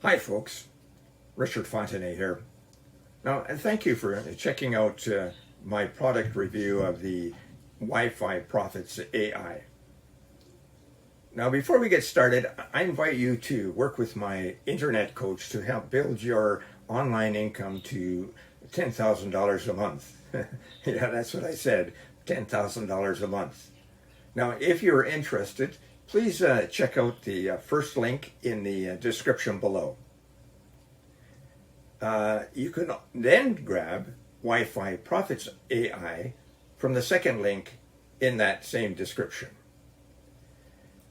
Hi folks, Richard Fontenay here. Now, thank you for checking out my product review of the WiFi-Profits-AI. Now, before we get started, I invite you to work with my internet coach to help build your online income to $10,000 a month. Yeah, that's what I said, $10,000 a month. Now, if you're interested, please check out the first link in the description below. You can then grab WiFi-Profits-AI from the second link in that same description.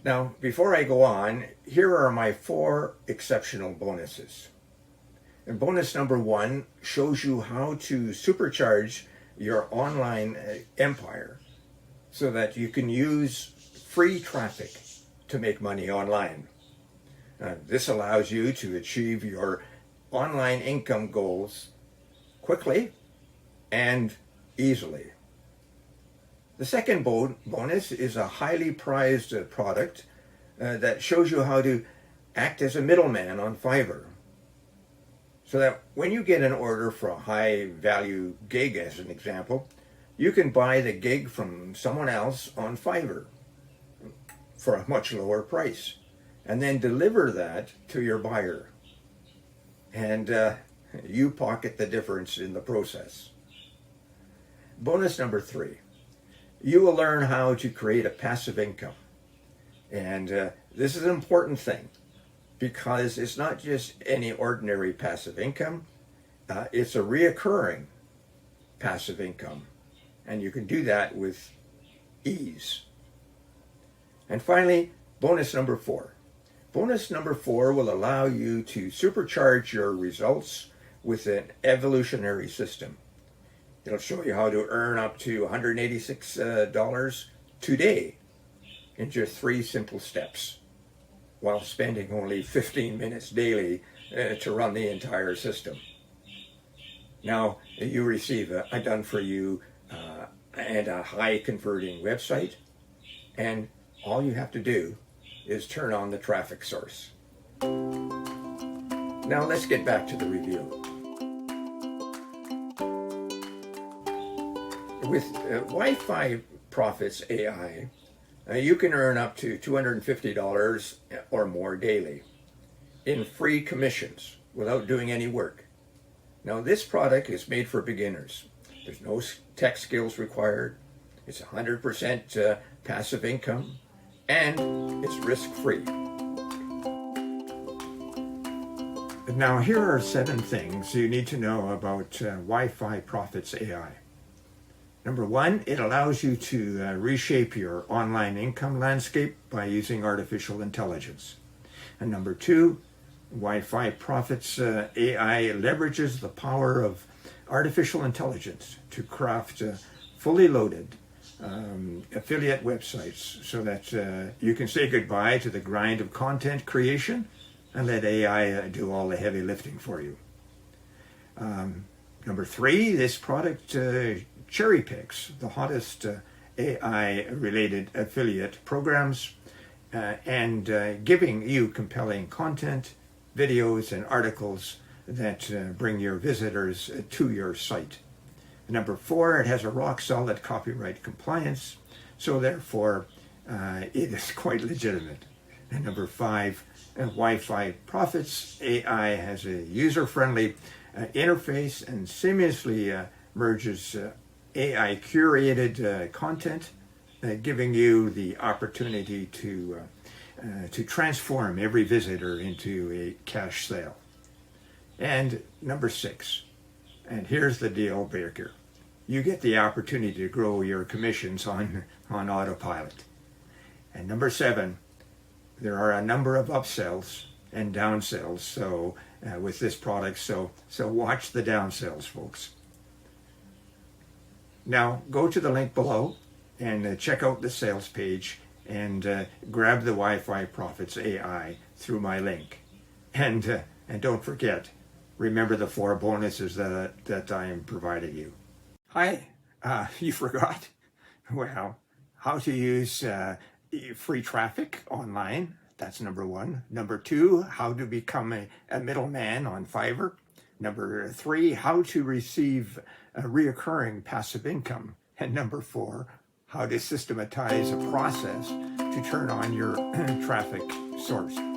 Now, before I go on, here are my 4 exceptional bonuses. And bonus number 1 shows you how to supercharge your online empire so that you can use free traffic to make money online. This allows you to achieve your online income goals quickly and easily. The second bonus is a highly prized product that shows you how to act as a middleman on Fiverr, so that when you get an order for a high value gig, as an example, you can buy the gig from someone else on Fiverr for a much lower price and then deliver that to your buyer. And you pocket the difference in the process. Bonus number 3, you will learn how to create a passive income. And this is an important thing because it's not just any ordinary passive income, it's a reoccurring passive income. And you can do that with ease. And finally, bonus number 4. Bonus number 4 will allow you to supercharge your results with an evolutionary system. It'll show you how to earn up to $186 today in just 3 simple steps, while spending only 15 minutes daily to run the entire system. Now, you receive a done for you and a high converting website, and all you have to do is turn on the traffic source. Now let's get back to the review. With WiFi-Profits-AI, you can earn up to $250 or more daily in free commissions without doing any work. Now, this product is made for beginners. There's no tech skills required. It's 100% passive income, and it's risk-free. Now, here are 7 things you need to know about WiFi-Profits-AI. Number 1, it allows you to reshape your online income landscape by using artificial intelligence. And number 2, WiFi-Profits-AI leverages the power of artificial intelligence to craft fully loaded affiliate websites so that you can say goodbye to the grind of content creation and let AI do all the heavy lifting for you. Number 3, this product cherry picks the hottest AI-related affiliate programs and giving you compelling content, videos, and articles that bring your visitors to your site. Number 4, it has a rock-solid copyright compliance, so therefore it is quite legitimate. And number 5, WiFi-Profits-AI has a user-friendly interface and seamlessly merges AI-curated content, giving you the opportunity to transform every visitor into a cash sale. And number 6, and here's the deal breaker, you get the opportunity to grow your commissions on autopilot. And number 7, there are a number of upsells and downsells with this product, so watch the downsells, folks. Now go to the link below and check out the sales page and grab the WiFi-Profits-AI through my link. And don't forget, remember the 4 bonuses that I am providing you. Hi, you forgot? Well, how to use free traffic online That's number one. Number two, how to become a middleman on Fiverr. Number three, how to receive a reoccurring passive income. And number four, how to systematize a process to turn on your traffic source.